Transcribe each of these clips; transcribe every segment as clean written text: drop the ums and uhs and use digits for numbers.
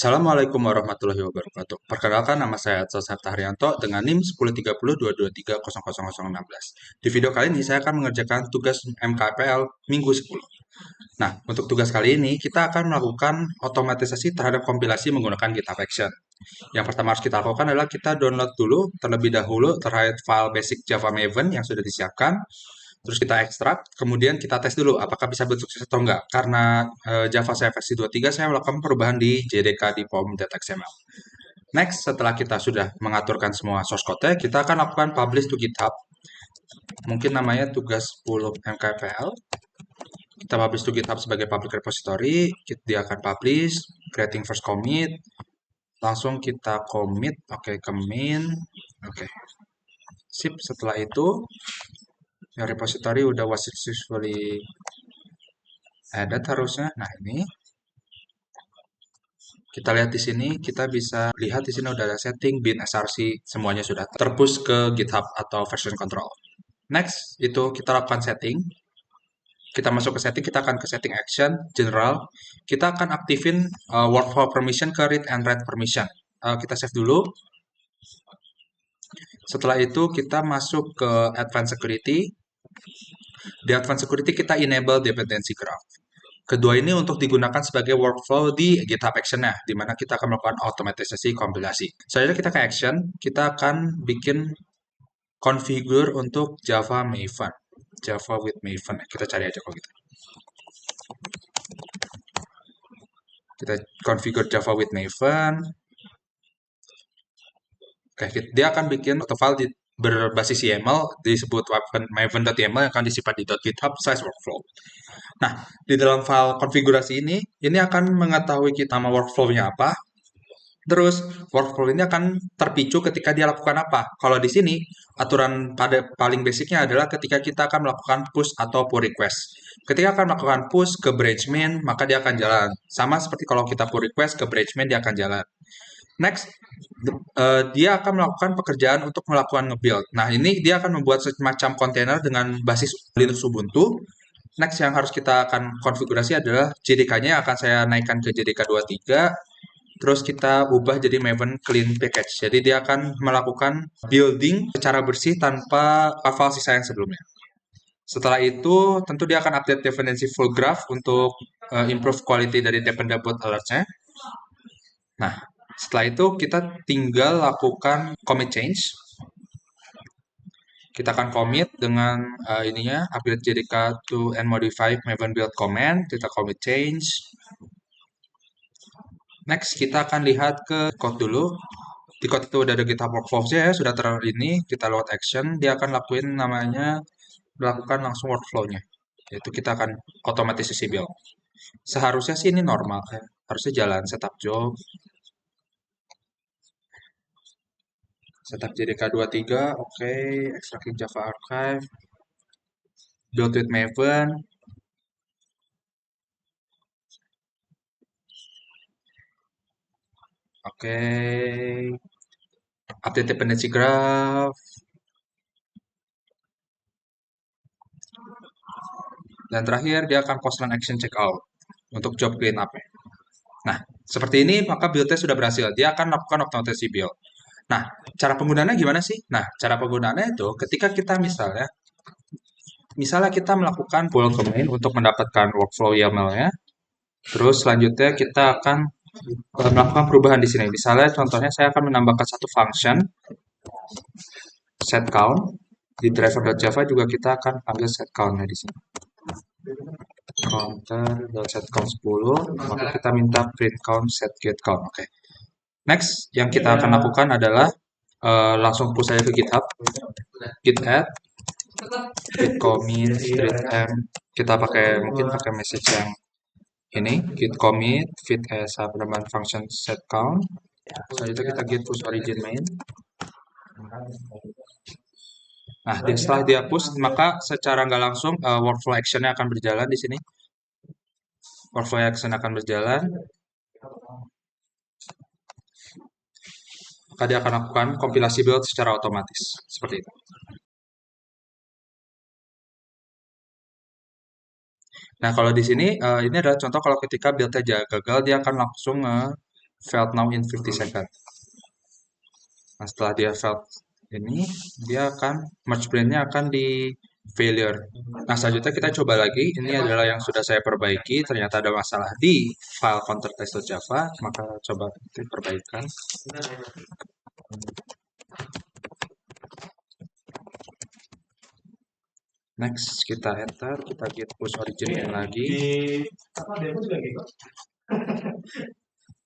Assalamualaikum warahmatullahi wabarakatuh. Perkenalkan nama saya Atsal Sarta Haryanto dengan NIM 103022330016. Di video kali ini saya akan mengerjakan tugas MKPL minggu 10. Nah, untuk tugas kali ini kita akan melakukan otomatisasi terhadap kompilasi menggunakan GitHub Action. Yang pertama harus kita lakukan adalah kita download dulu terlebih dahulu terkait file basic Java Maven yang sudah disiapkan. Terus kita ekstrak, kemudian kita tes dulu apakah bisa sukses atau enggak. Karena Java saya versi 23, saya melakukan perubahan di JDK di pom.xml. Next, setelah kita sudah mengaturkan semua source code-nya, kita akan lakukan publish to GitHub. Mungkin namanya tugas 10 MKPL. Kita publish to GitHub sebagai public repository. Dia akan publish, creating first commit. Langsung kita commit, oke, ke main. Oke, sip. Setelah itu, ya, repository udah was successfully added harusnya. Nah, ini kita lihat di sini, kita bisa lihat di sini udah ada setting, bin, src, semuanya sudah terpush ke GitHub atau version control. Next, itu kita lakukan setting. Kita masuk ke setting, kita akan ke setting action, general. Kita akan aktifin workflow permission ke read and write permission. Kita save dulu. Setelah itu kita masuk ke advanced security. Di advanced security kita enable dependency graph. Kedua ini untuk digunakan sebagai workflow di GitHub Action-nya, di mana kita akan melakukan otomatisasi kompilasi. Selanjutnya kita ke Action, kita akan bikin configure untuk Java Maven. Java with Maven, kita cari aja kalau gitu. Kita configure Java with Maven. Oke, dia akan bikin auto file berbasis YAML, disebut maven.yaml yang akan disimpan di .github/workflow. Nah, di dalam file konfigurasi ini akan mengetahui kita nama workflow-nya apa. Terus, workflow ini akan terpicu ketika dia lakukan apa. Kalau di sini, aturan pada paling basicnya adalah ketika kita akan melakukan push atau pull request. Ketika akan melakukan push ke branch main, maka dia akan jalan. Sama seperti kalau kita pull request ke branch main, dia akan jalan. Next, dia akan melakukan pekerjaan untuk melakukan nge-build. Nah, ini dia akan membuat semacam kontainer dengan basis Linux Ubuntu. Next, yang harus kita akan konfigurasi adalah JDK-nya akan saya naikkan ke JDK 23. Terus kita ubah jadi Maven Clean Package. Jadi dia akan melakukan building secara bersih tanpa file sisa yang sebelumnya. Setelah itu, tentu dia akan update dependency full graph untuk improve quality dari dependable alerts-nya. Nah, setelah itu kita tinggal lakukan commit change. Kita akan commit dengan ininya upgrade JDK to and modify Maven build command. Kita commit change. Next, kita akan lihat ke code dulu. Di code itu udah ada GitHub workflow-nya ya, sudah ini. Kita load action, dia akan lakuin namanya, melakukan langsung workflow-nya. Yaitu kita akan otomatisasi build. Seharusnya sih ini normal ya. Harusnya jalan setup job. Setup JDK 23, oke. Extracting Java Archive. Build with Maven. Oke. Update dependency graph. Dan terakhir, dia akan post run action checkout untuk job cleanup. Nah, seperti ini maka build-nya sudah berhasil. Dia akan melakukan otomatisasi build. Nah, cara penggunaannya gimana sih? Nah, cara penggunaannya itu ketika kita misalnya kita melakukan pull ke main untuk mendapatkan workflow YAML-nya. Terus selanjutnya kita akan melakukan perubahan di sini. Misalnya contohnya saya akan menambahkan satu function set count. Di driver.java juga kita akan panggil set count-nya di sini. Counter.set count 10, maka kita minta print count set get count. Oke. Next, yang kita akan lakukan adalah langsung push saja ke GitHub, git add, git commit, street m. Kita mungkin pakai message yang ini, git commit, fit as supplement function set count. Selanjutnya kita git push origin main. Nah, setelah dia push, maka secara nggak langsung workflow action-nya akan berjalan di sini. Workflow action akan berjalan. Maka dia akan lakukan kompilasi build secara otomatis. Seperti itu. Nah, kalau di sini, ini adalah contoh kalau ketika build-nya gagal, dia akan langsung failed now in 50 seconds. Nah, setelah dia failed ini, dia akan merge brain-nya akan di failure. Nah, selanjutnya kita coba lagi. Ini adalah yang sudah saya perbaiki. Ternyata ada masalah di file countertest.java, maka coba diperbaikan. Next, kita enter, kita git push origin lagi.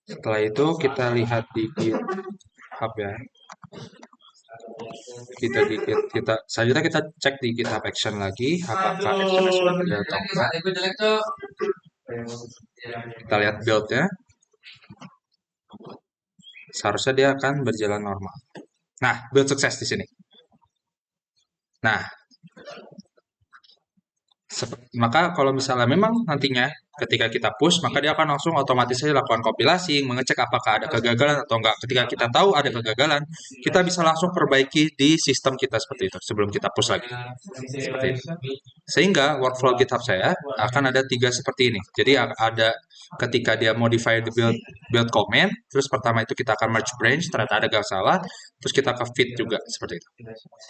Setelah itu kita lihat di GitHub ya. Selanjutnya kita cek di GitHub Action lagi, apakah actionnya sudah terjadi atau enggak. Kita lihat build-nya. Seharusnya dia akan berjalan normal. Nah, build sukses di sini. Nah, maka kalau misalnya memang nantinya ketika kita push, maka dia akan langsung otomatis saja lakukan compilasi, mengecek apakah ada kegagalan atau enggak. Ketika kita tahu ada kegagalan, kita bisa langsung perbaiki di sistem kita seperti itu sebelum kita push lagi. Seperti itu. Sehingga workflow GitHub saya akan ada 3 seperti ini. Jadi ada ketika dia modify the build comment, terus pertama itu kita akan merge branch, ternyata ada gak salah, terus kita ke fit juga seperti itu.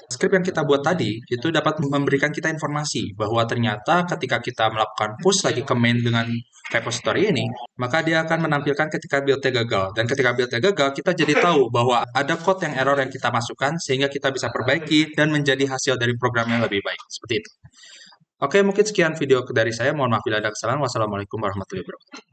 Script yang kita buat tadi itu dapat memberikan kita informasi bahwa ternyata ketika kita melakukan push lagi ke main dengan repository ini, maka dia akan menampilkan ketika build-nya gagal. Dan ketika build-nya gagal, kita jadi tahu bahwa ada code yang error yang kita masukkan sehingga kita bisa perbaiki dan menjadi hasil dari program yang lebih baik. Seperti itu. Oke, mungkin sekian video dari saya. Mohon maaf bila ada kesalahan. Wassalamualaikum warahmatullahi wabarakatuh.